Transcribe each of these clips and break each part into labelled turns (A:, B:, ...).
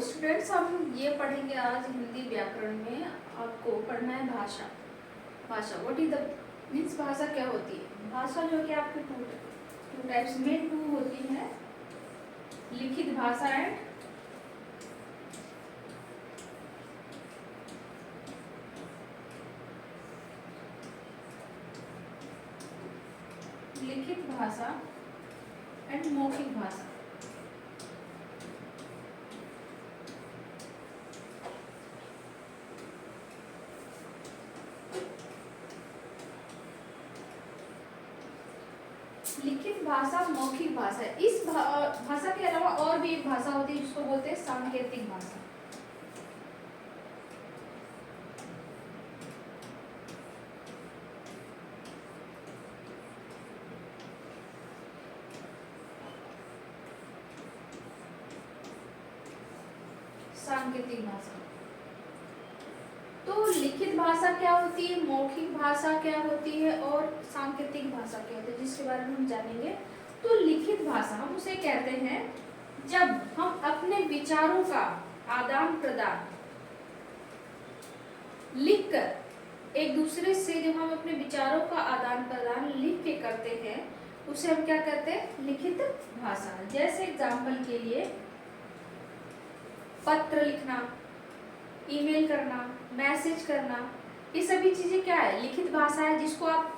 A: Students, हम ये पढ़ेंगे आज हिंदी व्याकरण में। आपको पढ़ना है भाषा। भाषा व्हाट इज द मीन्स, भाषा क्या होती है। भाषा जो कि आपके टू टाइप्स में टू होती है, लिखित भाषा एंड लिखित भाषा एंड मौखिक भाषा। लिखित भाषा, मौखिक भाषा। इस भाषा के अलावा और भी एक भाषा होती है जिसको बोलते हैं सांकेतिक भाषा। सांकेतिक भाषा। तो लिखित भाषा क्या होती है, मौखिक भाषा क्या होती है और सांकेतिक भाषा क्या होती है, जिसके बारे में हम जानेंगे। तो लिखित भाषा हम उसे कहते हैं जब हम अपने विचारों का आदान प्रदान लिखकर, एक दूसरे से जब हम अपने विचारों का आदान प्रदान लिख के करते हैं, उसे हम क्या कहते हैं, लिखित भाषा। जैसे एग्जाम्पल के लिए पत्र लिखना, ईमेल करना, मैसेज करना, ये सभी चीजें क्या है, लिखित भाषा है। जिसको आप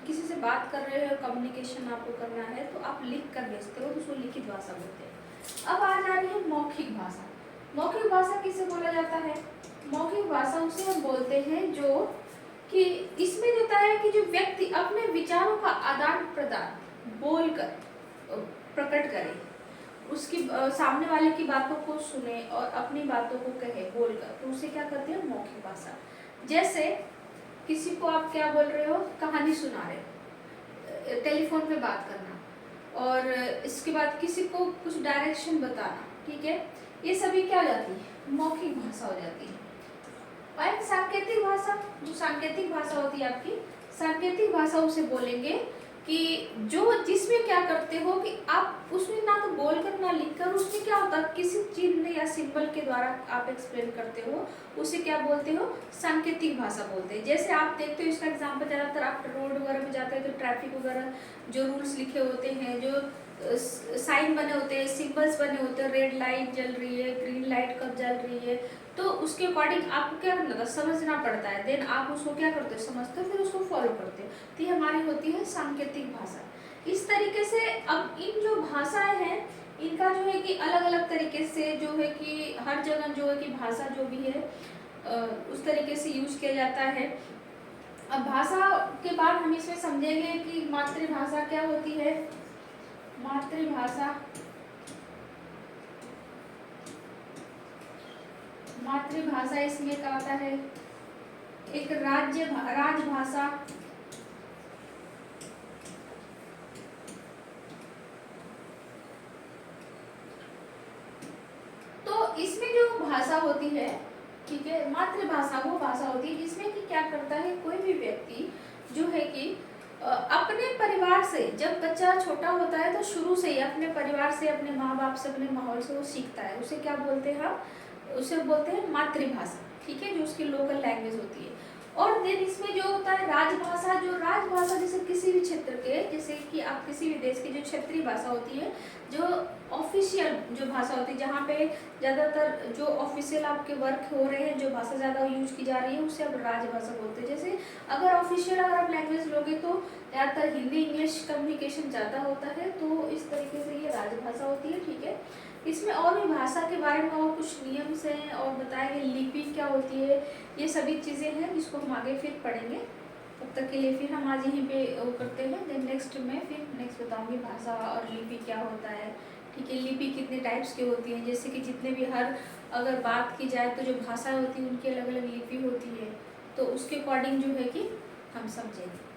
A: किसी से बात कर रहे हो, कम्युनिकेशन आपको करना है, तो आप लिख कर भेजते हो, तो उसको लिखित भाषा बोलते हैं। अब आ जा रही है मौखिक भाषा। मौखिक भाषा किसे बोला जाता है, मौखिक भाषा उसे हम बोलते हैं जो कि इसमें होता है कि जो व्यक्ति अपने विचारों का आदान प्रदान बोलकर प्रकट करे, उसकी सामने वाले की बातों को सुने और अपनी बातों को कहे बोलकर, तो उसे क्या कहते हैं, मौखिक भाषा। जैसे किसी को आप क्या बोल रहे हो, कहानी सुना रहे हो, टेलीफोन पे बात करना, और इसके बाद किसी को कुछ डायरेक्शन बताना, ठीक है, ये सभी क्या हो जाती है, मौखिक भाषा हो जाती है। और सांकेतिक भाषा, जो सांकेतिक भाषा होती है आपकी, सांकेतिक भाषा उसे बोलेंगे कि जो जिसमें क्या करते हो कि आप उसमें ना तो बोलकर ना लिखकर, उसमें क्या होता है, किसी चिन्ह या सिंबल के द्वारा आप एक्सप्लेन करते हो, उसे क्या बोलते हो, सांकेतिक भाषा बोलते हैं। जैसे आप देखते हो, इसका एग्जांपल ज़्यादातर आप रोड वगैरह में जाते हैं तो ट्रैफिक वगैरह जो रूल्स लिखे होते हैं, जो साइन बने होते हैं, सिंबल्स बने होते हैं, रेड लाइट जल रही है, ग्रीन लाइट कब जल रही है, तो उसके अकॉर्डिंग आपको क्या करना होता है, समझना पड़ता है। देन आप उसको क्या करते हो, समझते हो, फिर उसको फॉलो करते हो। तो ये हमारी होती है सांकेतिक भाषा। इस तरीके से अब इन जो भाषाएं हैं, इनका जो है कि अलग अलग तरीके से जो है कि हर जगह जो है कि भाषा जो भी है उस तरीके से यूज किया जाता है। अब भाषा के बाद हम इसमें समझेंगे कि मातृभाषा क्या होती है। मातृभाषा, मातृभाषा इसमें क्या आता है, एक राजभाषा, तो इसमें जो भाषा होती है, ठीक है, मातृभाषा वो भाषा होती है जिसमें कि क्या करता है, कोई भी व्यक्ति जो है कि अपने परिवार से, जब बच्चा छोटा होता है तो शुरू से ही अपने परिवार से, अपने माँ बाप से, अपने माहौल से वो सीखता है, उसे क्या बोलते हैं हम, उसे बोलते हैं मातृभाषा, ठीक है, जो उसकी लोकल लैंग्वेज होती है। और देन इसमें जो होता है राजभाषा, जो राजभाषा जैसे किसी भी क्षेत्र के, जैसे कि आप किसी भी देश की जो क्षेत्रीय भाषा होती है, जो ऑफिशियल जो भाषा होती है, जहाँ पे ज़्यादातर जो ऑफिशियल आपके वर्क हो रहे हैं, जो भाषा ज़्यादा यूज की जा रही है, उसे अब राजभाषा बोलते हैं। जैसे अगर ऑफिशियल अगर आप लैंग्वेज लोगे तो ज़्यादातर हिंदी इंग्लिश कम्युनिकेशन ज़्यादा होता है, तो इस तरीके से ये राजभाषा होती है, ठीक है। इसमें और भी भाषा के बारे में और कुछ नियम हैं और बताएंगे, लिपि क्या होती है, ये सभी चीज़ें हैं जिसको हम आगे फिर पढ़ेंगे। तब तक के लिए फिर हम आज यहीं पे वो करते हैं, देन नेक्स्ट में फिर नेक्स्ट बताऊंगी भाषा और लिपि क्या होता है, ठीक है। लिपि कितने टाइप्स की होती हैं, जैसे कि जितने भी हर अगर बात की जाए तो जो भाषा होती है उनकी अलग अलग लिपि होती है, तो उसके अकॉर्डिंग जो है कि हम समझेंगे।